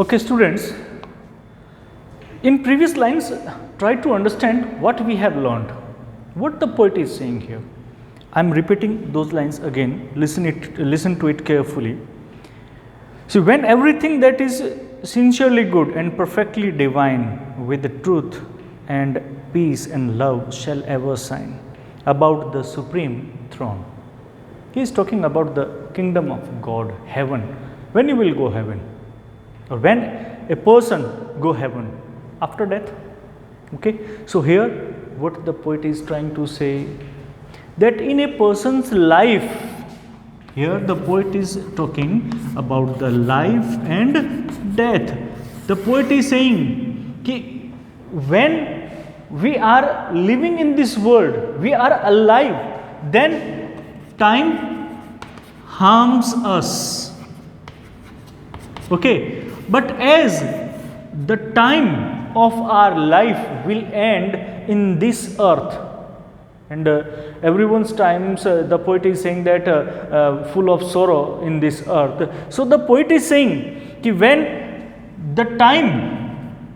Okay, students, in previous lines, try to understand what we have learned, what the poet is saying here. I am repeating those lines again, listen to it carefully. So, when everything that is sincerely good and perfectly divine with the truth and peace and love shall ever shine about the supreme throne. He is talking about the kingdom of God, heaven. When you will go heaven, or when a person go heaven after death. Okay, so here what the poet is trying to say, that in a person's life, here the poet is talking about the life and death. The poet is saying कि when we are living in this world, we are alive, then time harms us. Okay, but as the time of our life will end in this earth, and everyone's times, the poet is saying that full of sorrow in this earth. So the poet is saying that when the time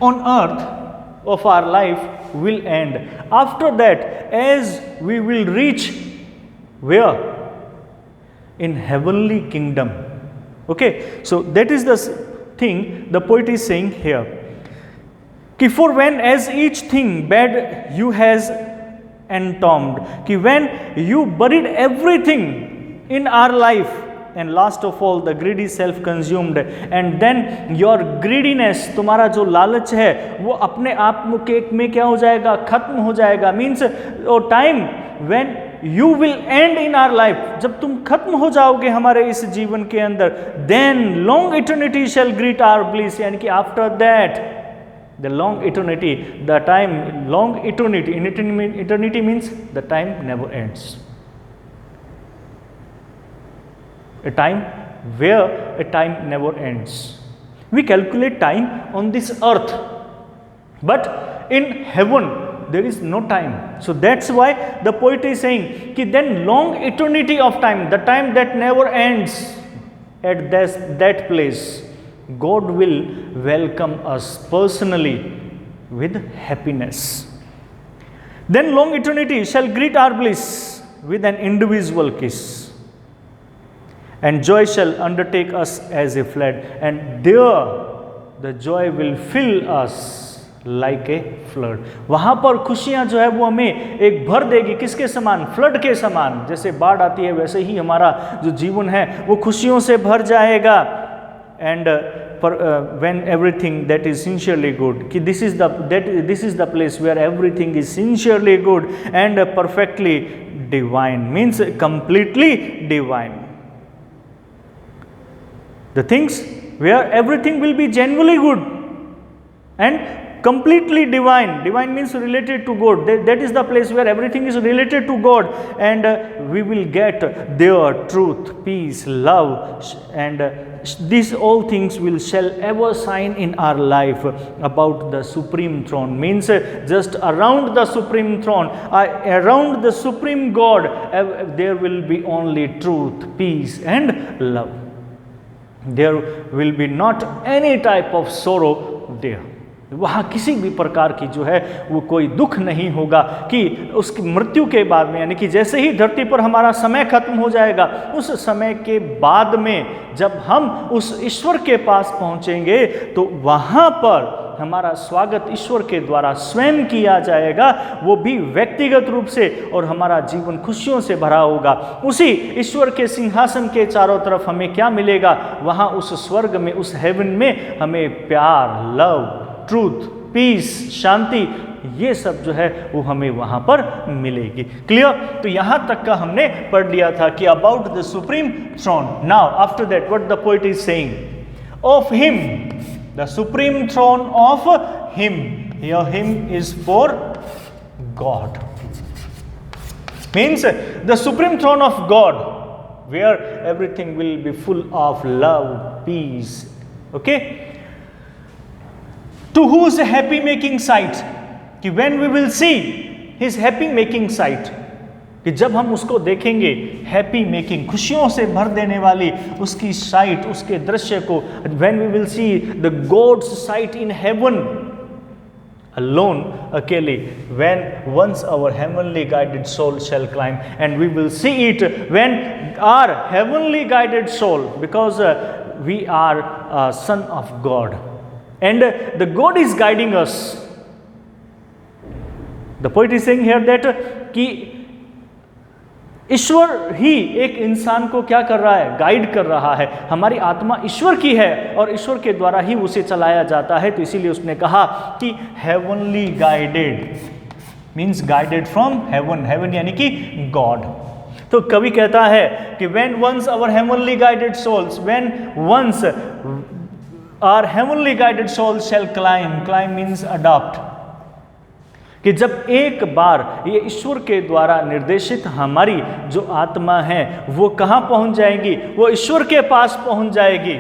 on earth of our life will end, after that, as we will reach where? In heavenly kingdom. Okay, so that is the thing the poet is saying here. कि for when as each thing bad you has entombed, कि when you buried everything in our life, and last of all the greedy self consumed, and then your greediness, तुम्हारा जो लालच है वो अपने आप में क्या हो जाएगा? खत्म हो जाएगा. Means time when you will end in our life, जब तुम खत्म हो जाओगे हमारे इस जीवन के अंदर, then long eternity shall greet our bliss. यानी कि after that, the long eternity, the time, long eternity, eternity means the time never ends. A time where a time never ends. We calculate time on this earth, but in heaven there is no time. So that's why the poet is saying कि then long eternity of time, the time that never ends, at that place, God will welcome us personally with happiness. Then long eternity shall greet our bliss with an individual kiss, and joy shall undertake us as a flood, and there the joy will fill us like a flood. वहाँ पर खुशियाँ जो है वो हमें एक भर देगी, किसके समान? फ्लड के समान. जैसे बाढ़ आती है वैसे ही हमारा जो जीवन है वो खुशियों से भर जाएगा. And when everything that is sincerely good, this is the place where everything is sincerely good and perfectly divine, means completely divine. The things where everything will be genuinely good and completely divine. Divine means related to God. That is the place where everything is related to God, and we will get there truth, peace, love, and these all things shall ever shine in our life about the supreme throne. Means just around the supreme throne, around the supreme God, there will be only truth, peace, and love. There will be not any type of sorrow there. वहाँ किसी भी प्रकार की जो है वो कोई दुख नहीं होगा कि उसकी मृत्यु के बाद में, यानी कि जैसे ही धरती पर हमारा समय खत्म हो जाएगा, उस समय के बाद में जब हम उस ईश्वर के पास पहुँचेंगे तो वहाँ पर हमारा स्वागत ईश्वर के द्वारा स्वयं किया जाएगा, वो भी व्यक्तिगत रूप से, और हमारा जीवन खुशियों से भरा होगा. उसी ईश्वर के सिंहासन के चारों तरफ हमें क्या मिलेगा? वहाँ उस स्वर्ग में, उस हेवन में हमें प्यार, लव, ट्रूथ, पीस, शांति, ये सब जो है वो हमें वहां पर मिलेगी. क्लियर? तो यहां तक का हमने पढ़ लिया था कि about the supreme throne. Now after that what the poet is saying, of him, the supreme throne of him. Here him is for God, means the supreme throne of God, where everything will be full of love, peace. Okay, to whose happy making sight, कि when we will see his happy making sight. कि जब हम उसको देखेंगे, happy making, खुशियों से भर देने वाली उसकी साइट, उसके दृश्य को, when we will see the God's sight in heaven alone, अकेले, when once our heavenly guided soul shall climb, and we will see it when our heavenly guided soul, because we are a son of God, and the God is guiding us. The poet is saying here that कि ईश्वर ही एक इंसान को क्या कर रहा है, guide कर रहा है। हमारी आत्मा ईश्वर की है और ईश्वर के द्वारा ही उसे चलाया जाता है। तो इसीलिए उसने कहा कि heavenly guided means guided from heaven, heaven यानी कि गॉड। तो कवि कहता है कि when once our heavenly guided souls, when once our heavenly guided souls shall climb, climb means adopt, कि जब एक बार ये ईश्वर के द्वारा निर्देशित हमारी जो आत्मा है वो कहाँ पहुँच जाएगी, वो ईश्वर के पास पहुँच जाएगी,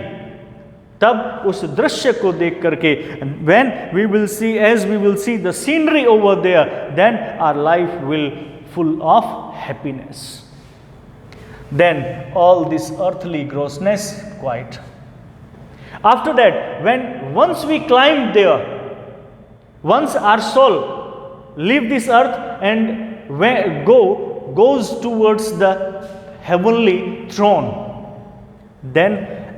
तब उस दृश्य को देख करके when we will see, as we will see the scenery over there, then our life will full of happiness. Then all this earthly grossness quiet. After that, when once we climb there, once our soul leave this earth and goes towards the heavenly throne, then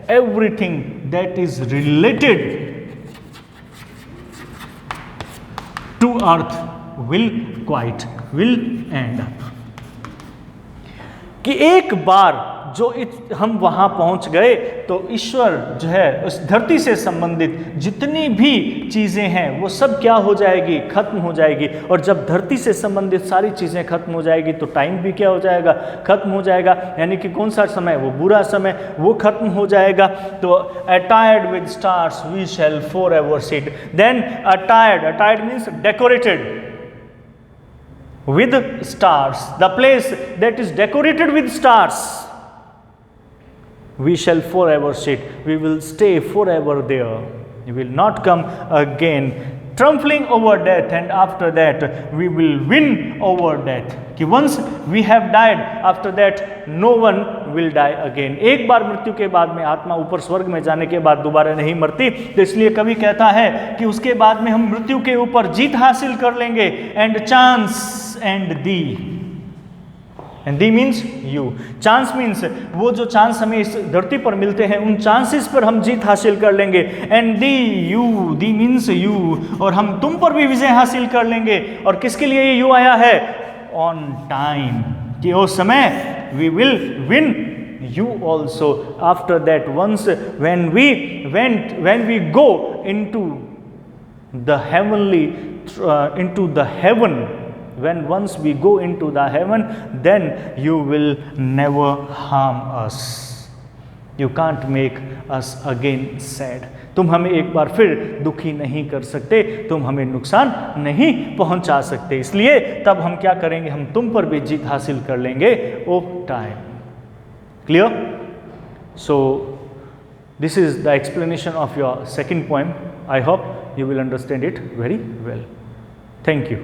everything that is related to earth will will end. कि एक बार जो हम वहाँ पहुँच गए तो ईश्वर जो है उस धरती से संबंधित जितनी भी चीज़ें हैं वो सब क्या हो जाएगी, खत्म हो जाएगी। और जब धरती से संबंधित सारी चीज़ें खत्म हो जाएगी तो टाइम भी क्या हो जाएगा, खत्म हो जाएगा। यानी कि कौन सा समय, वो बुरा समय, वो खत्म हो जाएगा। तो attired with stars we shall for ever sit. Then attired means decorated with stars, the place that is decorated with stars, we shall forever sit, we will stay forever there, we will not come again, trampling over death, and after that we will win over death. कि once we have died, after that no one will die again. एक बार मृत्यु के बाद में आत्मा ऊपर स्वर्ग में जाने के बाद दोबारा नहीं मरती। तो इसलिए कवि कहता है कि उसके बाद में हम मृत्यु के ऊपर जीत हासिल कर लेंगे। And chance and the, and the means you. Chance means वो जो चांस हमें इस धरती पर मिलते हैं उन चांसेस पर हम जीत हासिल कर लेंगे। And the you, the means you, और हम तुम पर भी विजय हासिल कर लेंगे। और किसके लिए ये यू आया है? ऑन टाइम, कि उस समय we will win you also after that, once when we go into the heavenly into the heaven, when once we go into the heaven, then you will never harm us, you can't make us again sad. तुम हमें एक बार फिर दुखी नहीं कर सकते, तुम हमें नुकसान नहीं पहुंचा सकते। इसलिए तब हम क्या करेंगे, हम तुम पर भी जीत हासिल कर लेंगे ओ time. Clear? So this is the explanation of your second poem. I hope you will understand it very well. Thank you.